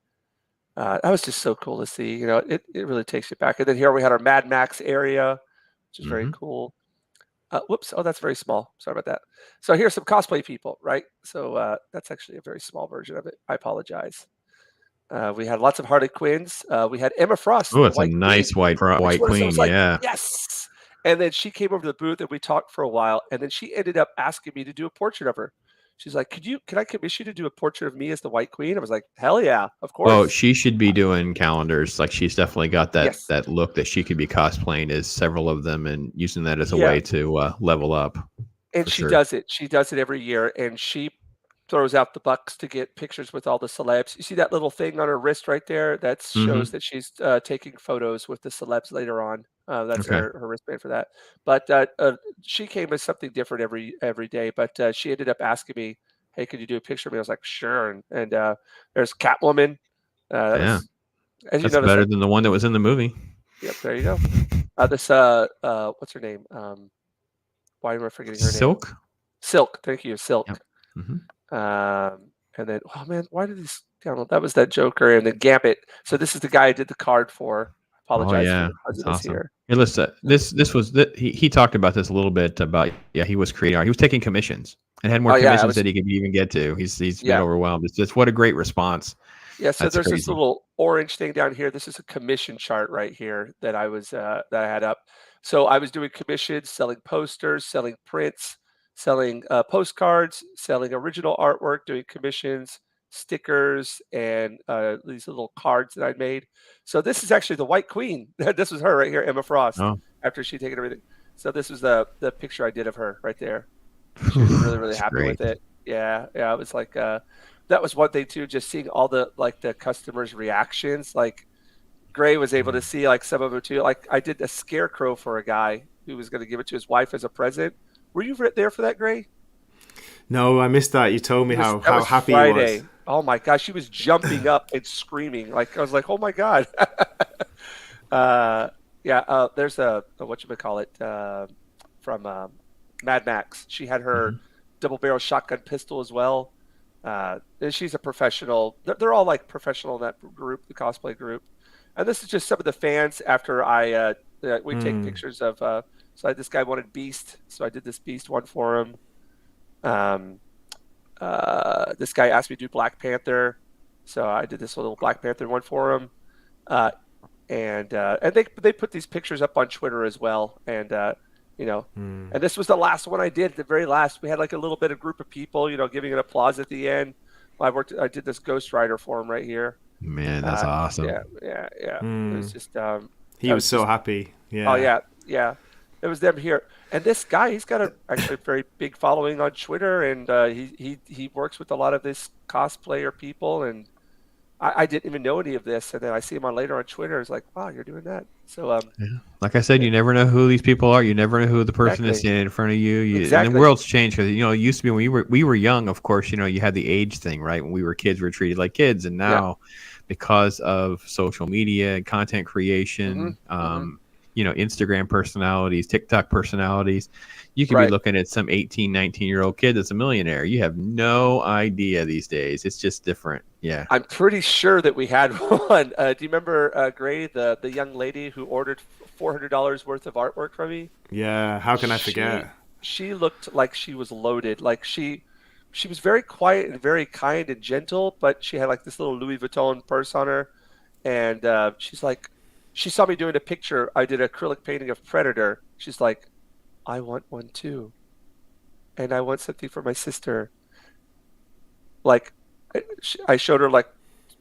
That was just so cool to see. It really takes you back. And then here we had our Mad Max area, which is very cool. Whoops. Oh, that's very small. Sorry about that. So here's some cosplay people, right? So that's actually a very small version of it. I apologize. We had lots of Harley Quinns. We had Emma Frost. Oh, it's a nice white queen. Like, yeah. yes. And then she came over to the booth and we talked for a while. And then she ended up asking me to do a portrait of her. She's like, can I commission you to do a portrait of me as the White Queen? I was like, hell yeah, of course. Oh, she should be doing calendars. Like, she's definitely got that look that she could be cosplaying as several of them and using that as a way to level up. And she does it. She does it every year. And she throws out the bucks to get pictures with all the celebs. You see that little thing on her wrist right there? That shows that she's taking photos with the celebs later on. That's her wristband for that. But she came as something different every day. But she ended up asking me, "Hey, could you do a picture of me?" I was like, "Sure." And there's Catwoman. That's better than the one that was in the movie. Yep, there you go. What's her name? Why am I forgetting her name? Silk. Thank you, Silk. Yep. And then, oh man, why did this download? That was that Joker, and then Gambit. So this is the guy I did the card for. Apologize. Oh yeah, that's awesome. Here. Hey, listen, this was he talked about this a little bit about he was creating art. He was taking commissions and had more commissions that he could even get to. He's been overwhelmed. It's just what a great response. Yeah, so there's this little orange thing down here. This is a commission chart right here that I was that I had up. So I was doing commissions, selling posters, selling prints, selling postcards, selling original artwork, doing commissions, stickers, and these little cards that I'd made. So this is actually the White Queen. This was her right here, Emma Frost, after she'd taken everything. So this was the picture I did of her right there. She was really, really happy with it. Yeah, it was like that was one thing too, just seeing all the customers' reactions. Like Gray was able to see like some of them too. Like I did a scarecrow for a guy who was going to give it to his wife as a present. Were you there for that, Gray? No, I missed that. You told me how happy Friday. he was. Oh my gosh, she was jumping up and screaming. Like I was like, oh my god. There's a whatchamacallit from Mad Max. She had her double barrel shotgun pistol as well. And she's a professional. They're all like professional in that group, the cosplay group. And this is just some of the fans after we take pictures of. So this guy wanted Beast, so I did this Beast one for him. This guy asked me to do Black Panther, so I did this little Black Panther one for him. And they put these pictures up on Twitter as well. And and this was the last one I did. The very last, we had like a little bit of group of people, giving an applause at the end. I did this Ghost Rider for him right here. Man, that's awesome. Yeah. It was just he was so happy. Yeah. Oh yeah. It was them here, and this guy, he's got actually a very big following on Twitter, and he works with a lot of this cosplayer people, and I didn't even know any of this, and then I see him later on Twitter. It's like, wow, you're doing that. So like I said, you never know who these people are. You never know who the person is standing in front of you. And the world's changed because it used to be when we were young. Of course, you had the age thing, right? When we were kids, we were treated like kids, and now because of social media and content creation. Instagram personalities, TikTok personalities, you could be looking at some 18, 19-year-old kid that's a millionaire. You have no idea these days. It's just different. Yeah. I'm pretty sure that we had one. Do you remember, Gray, the young lady who ordered $400 worth of artwork from me? Yeah. How can I forget? She looked like she was loaded. Like she was very quiet and very kind and gentle, but she had like this little Louis Vuitton purse on her. And she's like, she saw me doing a picture. I did an acrylic painting of Predator. She's like, I want one too. And I want something for my sister. Like, I showed her like,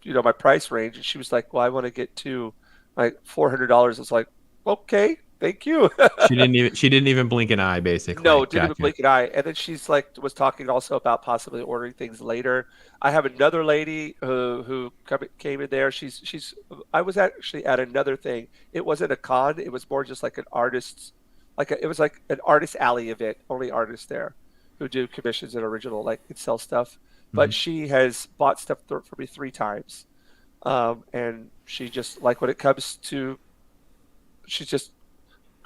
my price range. And she was like, well, I want to get two. Like $400. I was like, okay, thank you. She didn't even blink an eye, basically. No, didn't even blink an eye. And then she's like, was talking also about possibly ordering things later. I have another lady who came in there. I was actually at another thing. It wasn't a con. It was more just like an artist's, it was like an artist alley event. Only artists there who do commissions and original, and sell stuff. But she has bought stuff for me 3 times. And she just, when it comes to, she's just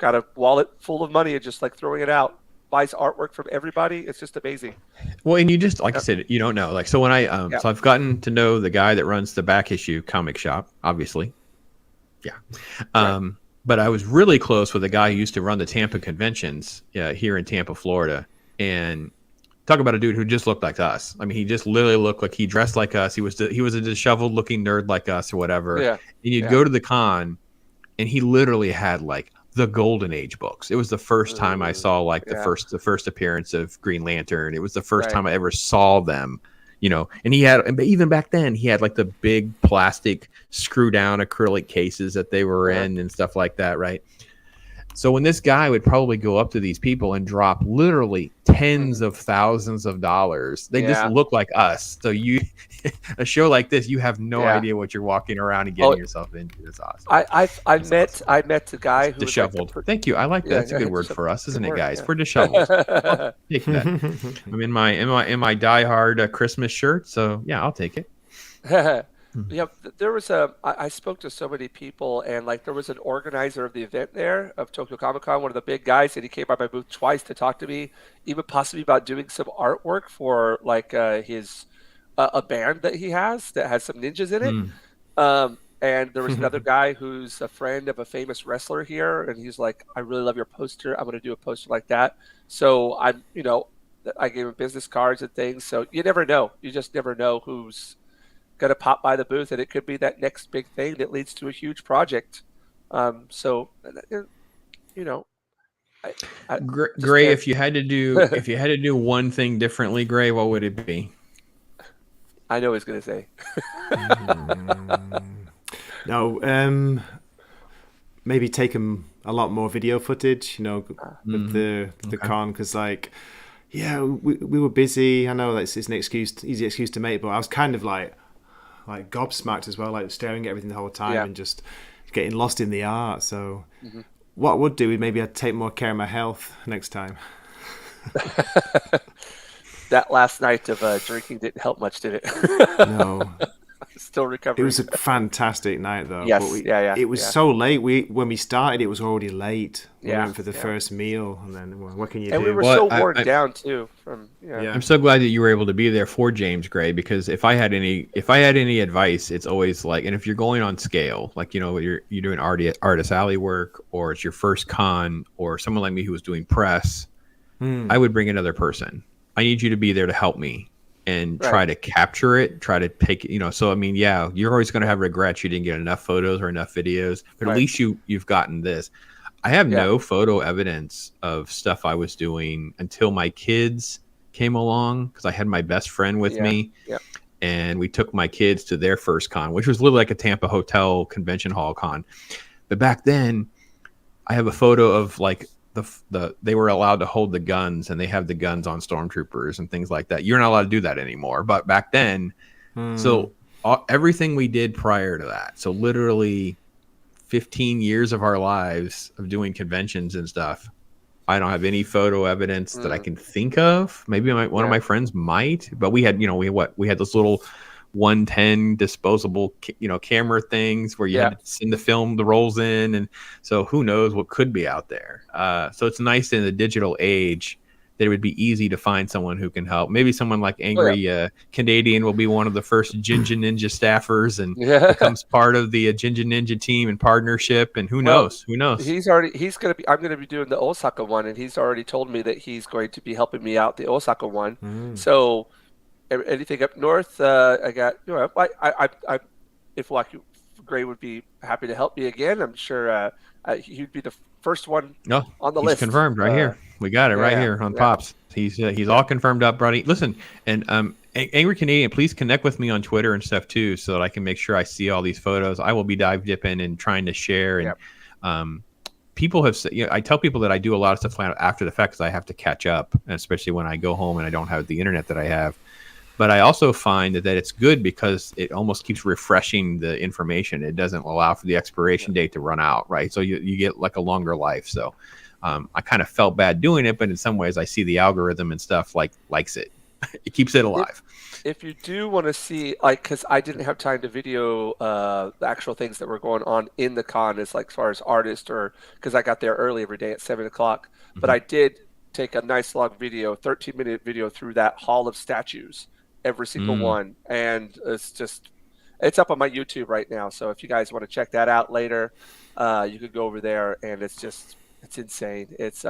got a wallet full of money and just like throwing it out. Buys artwork from everybody. It's just amazing. Well, and you just, like I said, you don't know. Like, so when I, so I've gotten to know the guy that runs the Back Issue comic shop, obviously. Yeah. But I was really close with a guy who used to run the Tampa conventions here in Tampa, Florida. And talk about a dude who just looked like us. I mean, he just literally looked like he dressed like us. He was a disheveled looking nerd like us or whatever. Yeah. And you'd go to the con and he literally had like the Golden Age books. It was the first time I saw like the first appearance of Green Lantern. It was the first time I ever saw them, and he had, even back then he had like the big plastic screw down acrylic cases that they were in and stuff like that. Right. So when this guy would probably go up to these people and drop literally tens of thousands of dollars, they just look like us. So a show like this, you have no idea what you're walking around and getting yourself into. It's awesome. I met a guy who disheveled. Was Thank you. I like that. That's a good word for us, isn't it, guys? We're disheveled. I'll take that. I'm in my Die Hard Christmas shirt, so yeah, I'll take it. Yeah, there was I spoke to so many people, and like there was an organizer of the event there of Tokyo Comic Con, one of the big guys, and he came by my booth twice to talk to me, even possibly about doing some artwork for like his a band that he has that has some ninjas in it. And there was another guy who's a friend of a famous wrestler here, and he's like, "I really love your poster. I'm going to do a poster like that." So I gave him business cards and things. So you never know. You just never know who's going to pop by the booth, and it could be that next big thing that leads to a huge project. Gray, if you had to do one thing differently, Gray, what would it be? I know what he's going to say. No, maybe take a lot more video footage, with the con, because we were busy. I know that's an easy excuse to make, but I was kind of like gobsmacked as well, like staring at everything the whole time and just getting lost in the art. So what I would do is maybe I'd take more care of my health next time. That last night of drinking didn't help much, did it? No. Still recovering. It was a fantastic night, though. Yes, but it was so late. When we started, it was already late. We went for the first meal, and then what can you do? And we were so worn down too. I'm so glad that you were able to be there for James Gray, because if I had any advice, it's always like, and if you're going on scale, like you're doing artist alley work, or it's your first con, or someone like me who was doing press, I would bring another person. I need you to be there to help me and try to capture it, try to take it, so I mean, you're always going to have regrets you didn't get enough photos or enough videos, but at least you've gotten this. I have no photo evidence of stuff I was doing until my kids came along, because I had my best friend with me, and we took my kids to their first con, which was literally like a Tampa hotel convention hall con. But back then, I have a photo of like they were allowed to hold the guns, and they have the guns on stormtroopers and things like that. You're not allowed to do that anymore, but back then, so everything we did prior to that, so literally 15 years of our lives of doing conventions and stuff, I don't have any photo evidence that I can think of. Maybe one of my friends might, but we had this little 110 disposable camera things where you had to send the rolls in, and so who knows what could be out there. So it's nice in the digital age that it would be easy to find someone who can help. Maybe someone like Angry Canadian will be one of the first Jinja Ninja staffers and becomes part of the Jinja Ninja team and partnership, and who knows? I'm going to be doing the Osaka one, and he's already told me that he's going to be helping me out the Osaka one. So anything up north, I got. If Gray would be happy to help me again, I'm sure he'd be the first one on the list. Confirmed right here. We got it right here on Pops. He's all confirmed up, buddy. Listen, and Angry Canadian, please connect with me on Twitter and stuff too, so that I can make sure I see all these photos. I will be dive dipping and trying to share. And people have said, I tell people that I do a lot of stuff after the fact because I have to catch up, and especially when I go home and I don't have the internet that I have. But I also find that it's good because it almost keeps refreshing the information. It doesn't allow for the expiration date to run out, right? So you get like a longer life. So I kind of felt bad doing it, but in some ways I see the algorithm and stuff likes it. it keeps it alive. If you do want to see, like, because I didn't have time to video the actual things that were going on in the con, as like as far as artists, or because I got there early every day at 7 o'clock. But I did take a nice long video, 13-minute video through that hall of statues, every single one, and it's up on my YouTube right now. So if you guys want to check that out later, you could go over there, and it's insane. It's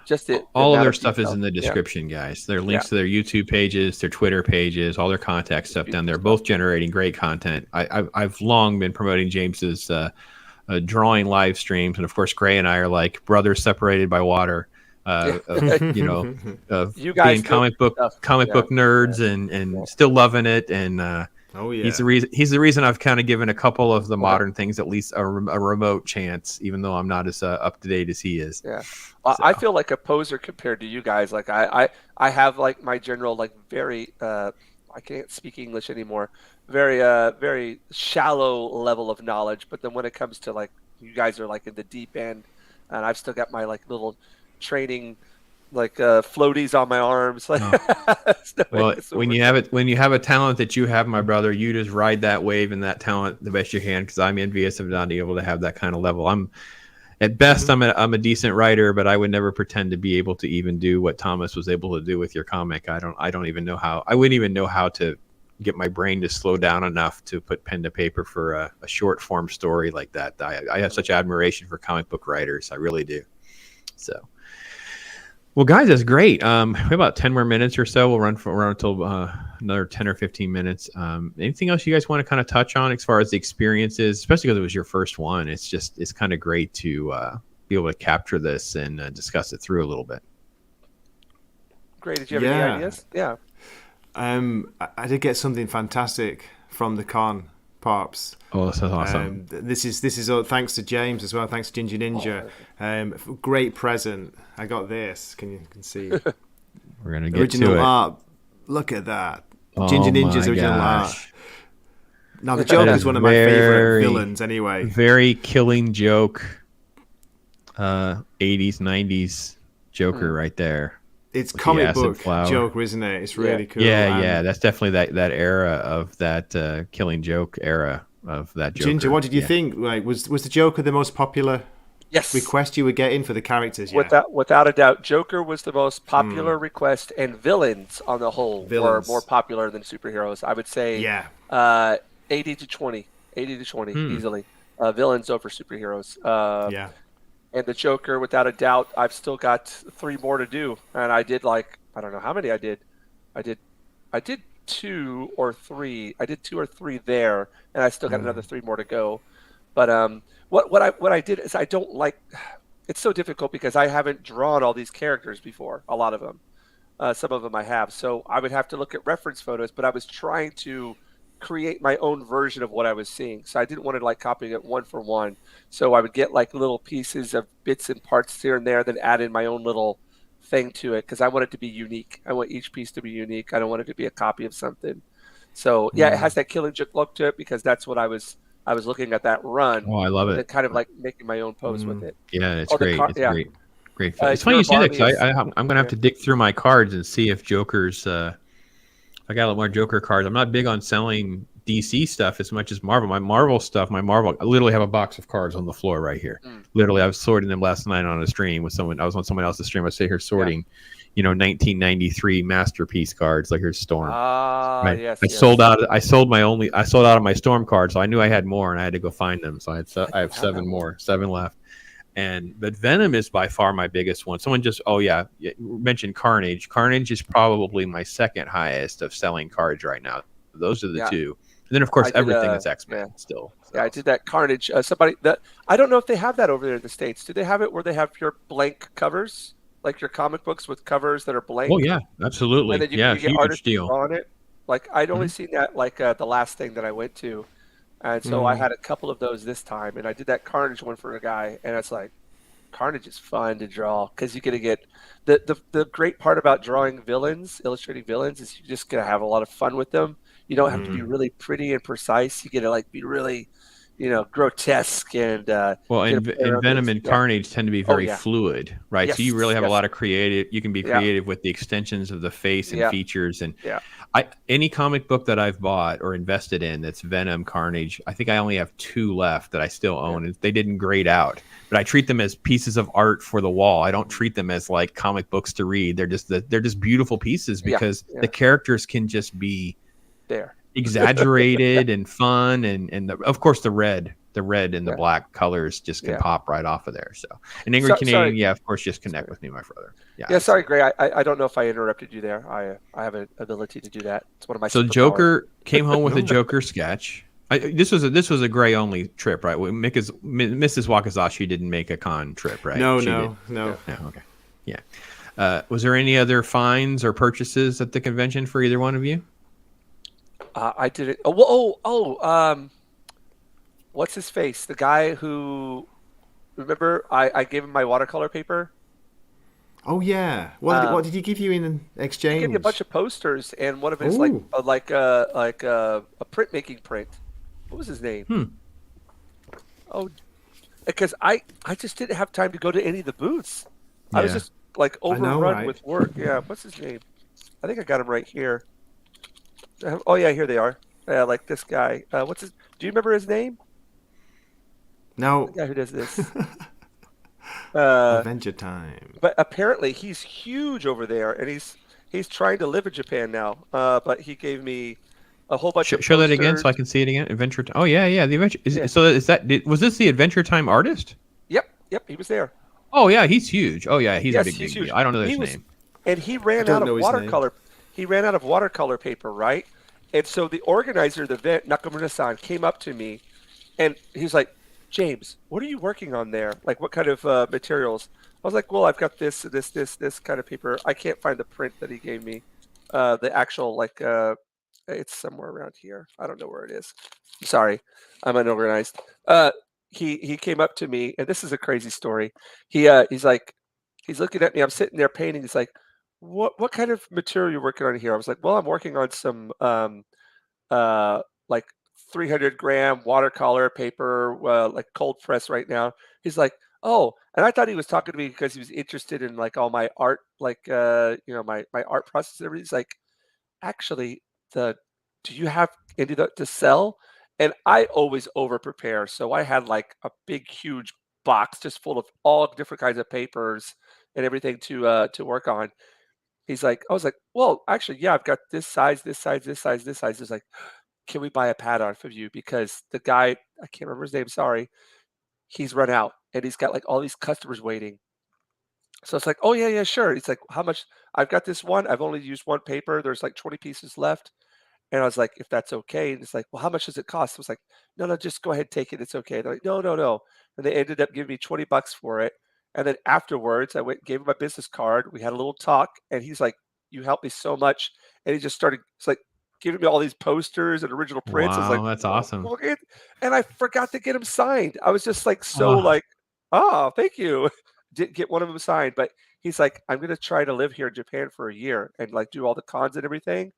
just all of their stuff is in the description, guys. Their links to their YouTube pages, their Twitter pages, all their contact stuff down there. Both generating great content. I've long been promoting James's drawing live streams, and of course, Gray and I are like brothers separated by water. You know, you guys being comic book nerds and still loving it, and he's the reason I've kind of given a couple of the modern things at least a remote chance, even though I'm not as up to date as he is. Yeah, so. I feel like a poser compared to you guys. Like I have like my general like very I can't speak English anymore. Very shallow level of knowledge, but then when it comes to like you guys are like in the deep end, and I've still got my like little training like floaties on my arms. Like, well, when you have a talent that you have, my brother, you just ride that wave and that talent the best you can, because I'm envious of not being able to have that kind of level. I'm at best I'm a decent writer, but I would never pretend to be able to even do what Thomas was able to do with your comic. I don't even know how. I wouldn't even know how to get my brain to slow down enough to put pen to paper for a short form story like that. I have such admiration for comic book writers. I really do. So. Well, guys, that's great. We have about 10 more minutes or so. We'll run until another 10 or 15 minutes. Anything else you guys want to kind of touch on as far as the experiences, especially because it was your first one? It's kind of great to be able to capture this and discuss it through a little bit. Great. Did you have any ideas? Yeah. I did get something fantastic from the con, Pops. Oh, that's awesome. This is all thanks to James as well. Thanks to Jinja Ninja. Great present. I got this. Can see? We're gonna get original to it. art. Look at that. Jinja Ninja's original art. Now the Joker is one of my favorite villains. Anyway, very Killing Joke. 80s, 90s Joker right there. It's comic book Joker, isn't it? It's really cool. Yeah. That's definitely that era of that Killing Joke era of that Joker. Jinja, what did you think? Like, was the Joker the most popular request you were getting for the characters? Yeah. Without a doubt, Joker was the most popular request, and villains on the whole were more popular than superheroes. I would say 80 to 20 easily. Villains over superheroes. And the Joker, without a doubt, I've still got 3 more to do. And I did I don't know how many I did. I did 2 or 3. I did 2 or 3 there, and I still got another 3 more to go. But what I did is I don't like. It's so difficult because I haven't drawn all these characters before. A lot of them, some of them I have. So I would have to look at reference photos. But I was trying to create my own version of what I was seeing. So I didn't want to like copying it one for one. So I would get like little pieces of bits and parts here and there, then add in my own little thing to it, because I want it to be unique. I want each piece to be unique. I don't want it to be a copy of something. So it has that Killing Joke look to it, because that's what I was looking at that run. Oh, I love it. And kind of like making my own pose with it. Yeah, it's great. Great. It's funny you say that, because I'm going to have to dig through my cards and see if Joker's. I got a lot more Joker cards. I'm not big on selling DC stuff as much as Marvel. My Marvel, I literally have a box of cards on the floor right here. Literally, I was sorting them last night on a stream with someone. I was on someone else's stream. I sit here sorting, 1993 masterpiece cards. Like here's Storm. I sold out of my Storm cards, so I knew I had more, and I had to go find them. So I have 7 left. But Venom is by far my biggest one. Someone just mentioned Carnage. Carnage is probably my second highest of selling cards right now. Those are the 2. And then of course everything is X-Men still. So. Yeah, I did that Carnage. I don't know if they have that over there in the States. Do they have it where they have your blank covers, like your comic books with covers that are blank? Oh yeah, absolutely. And then you get artists on it. Like I'd only seen that the last thing that I went to. And so I had a couple of those this time, and I did that Carnage one for a guy, and it's like, Carnage is fun to draw, because you're going to get the great part about drawing villains, illustrating villains, is you're just going to have a lot of fun with them. You don't have to be really pretty and precise. You get to like be really, grotesque and Well, get a pair and of Venom those. and Yeah. Carnage tend to be Oh very yeah. fluid, right? So you really Yes. have a Yes. lot of creative. You can be Yeah. creative with the extensions of the face and Yeah. features. And Yeah. any comic book that I've bought or invested in that's Venom, Carnage, I think I only have 2 left that I still own. Yeah. They didn't grade out, but I treat them as pieces of art for the wall. I don't treat them as like comic books to read. They're just beautiful pieces Yeah. because Yeah. the characters can just be There. exaggerated and fun, and of course the red and the Yeah. black colors just can Yeah. pop right off of there. So an Angry Canadian, Sorry. yeah, of course, just connect Sorry. with me, my brother. Yeah, Yeah. Sorry, absolutely. Gray. I don't know if I interrupted you there. I have an ability to do that. It's one of my So superpowers. Joker came home with a No. Joker sketch. This was a Gray only trip, right? Mrs. Wakazashi didn't make a con trip, right? No, She no, did. no. No, okay, yeah. Was there any other finds or purchases at the convention for either one of you? I did it. Oh, what's his face? The guy who, remember, I gave him my watercolor paper. Oh yeah. What did he give you in exchange? He gave me a bunch of posters and one of his Ooh. like a printmaking print. What was his name? Oh, because I just didn't have time to go to any of the booths. I was Yeah. just like I know, overrun right? with work. Yeah, what's his name? I think I got him right here. Oh yeah, here they are. Yeah, like this guy. What's his? Do you remember his name? No. The guy who does this. Uh, Adventure Time. but apparently he's huge over there, and he's trying to live in Japan now. But he gave me a whole bunch of Show that again so I posters. can see it again. Adventure Time. Oh yeah, the Adventure. Yeah. So is that? Was this the Adventure Time artist? Yep, he was there. Oh yeah, he's huge. Oh yeah, he's Yes, a he's big huge. deal. I don't know He his was, name. and he ran don't out of know his name. watercolor. He ran out of watercolor paper, right? And so the organizer of the event, Nakamura-san, came up to me, and he's like, "James, what are you working on there? Like, what kind of materials?" I was like, "Well, I've got this kind of paper. I can't find the print that he gave me. The actual it's somewhere around here. I don't know where it is. I'm sorry, I'm unorganized." He came up to me, and this is a crazy story. He's like, he's looking at me. I'm sitting there painting. He's like, "What kind of material you're working on here?" I was like, "Well, I'm working on some like 300-gram watercolor paper, like cold press right now." He's like, "Oh," and I thought he was talking to me because he was interested in like all my art, like my art process and everything. He's like, "Actually, the do you have any to sell?" And I always over prepare, so I had like a big, huge box just full of all different kinds of papers and everything to work on. He's like, I was like, "Well, actually, yeah, I've got this size, this size, this size, this size." He's like, "Can we buy a pad off of you?" Because the guy, I can't remember his name, sorry, he's run out and he's got like all these customers waiting. So it's like, "Oh yeah, yeah, sure." He's like, "How much?" I've got this one. I've only used one paper. There's like 20 pieces left. And I was like, "If that's okay." And it's like, "Well, how much does it cost?" I was like, "No, no, just go ahead, take it. It's okay." They're like, "No, no, no." And they ended up giving me $20 for it. And then afterwards, I went and gave him my business card. We had a little talk, and he's like, "You helped me so much." And he just started, it's like giving me all these posters and original prints. I was like, Wow, that's "Oh, awesome. okay." And I forgot to get him signed. I was just like, so Oh, like, "Oh, thank you." Didn't get one of them signed, but he's like, "I'm gonna try to live here in Japan for a year and like do all the cons and everything."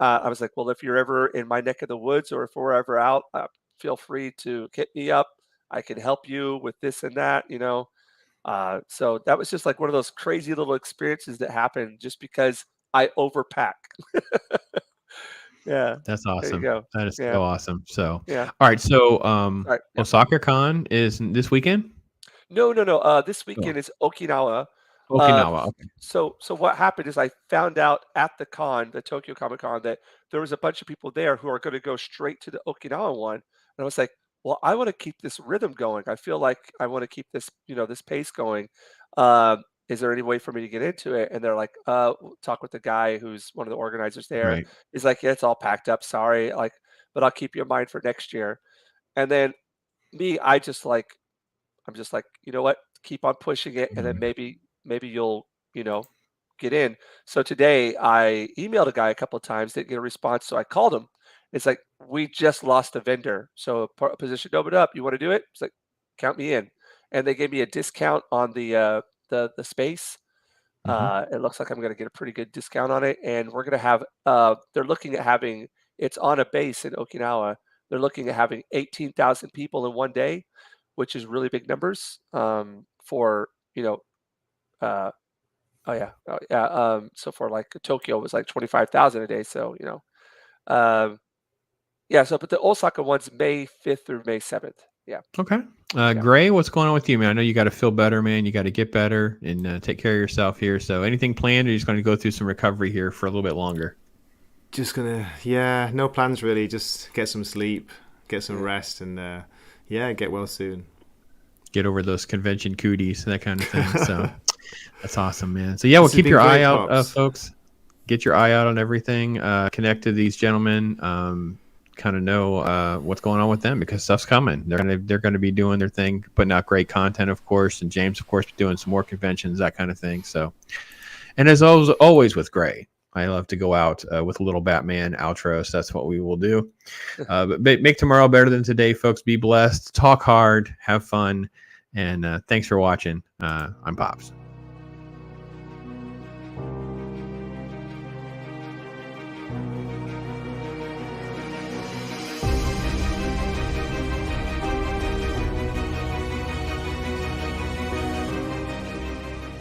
I was like, "Well, if you're ever in my neck of the woods or if we're ever out, feel free to hit me up. I can help you with this and that." So that was just like one of those crazy little experiences that happened just because I overpack. Yeah, that's there you awesome. go. That is Yeah, so awesome. So, yeah. all right. So, All right, yeah. Osaka Con is this weekend. No, no, no. This Oh, weekend is Okinawa. Uh, Okinawa. Okay. so what happened is I found out at the con, the Tokyo Comic Con, that there was a bunch of people there who are going to go straight to the Okinawa one, and I was like, well, I want to keep this rhythm going. I feel like I want to keep this, this pace going. Is there any way for me to get into it? And they're like, talk with the guy who's one of the organizers there. Right. He's like, yeah, it's all packed up. Sorry, like, but I'll keep you in mind for next year. And then me, I'm just like, you know what? Keep on pushing it, and then Mhm. maybe you'll, you know, get in. So today I emailed a guy a couple of times, didn't get a response, so I called him. It's like, we just lost a vendor, so a position opened up. You want to do it? It's like, count me in. And they gave me a discount on the space. Mhm. It looks like I'm going to get a pretty good discount on it, and we're going to have. They're looking at having it's on a base in Okinawa. they're looking at having 18,000 people in one day, which is really big numbers for, uh, so for like Tokyo it was like 25,000 a day. So, um, yeah. So, but the Osaka one's May 5th through May 7th. Yeah. Okay. Gray, what's going on with you, man? I know you got to feel better, man. You got to get better and take care of yourself here. So anything planned, or you're just going to go through some recovery here for a little bit longer? Just gonna, no plans really. Just get some sleep, get some rest, and get well soon. Get over those convention cooties, that kind of thing. So that's awesome, man. So yeah, we'll keep your eye out, folks. Get your eye out on everything. Connect to these gentlemen. Kind of know what's going on with them, because stuff's coming. They're gonna be doing their thing, putting out great content, of course, and James, of course, doing some more conventions, that kind of thing. So, and as always with Gray, I love to go out with a little Batman outro, so that's what we will do. But make tomorrow better than today, folks. Be blessed, talk hard, have fun, and thanks for watching. I'm Pops.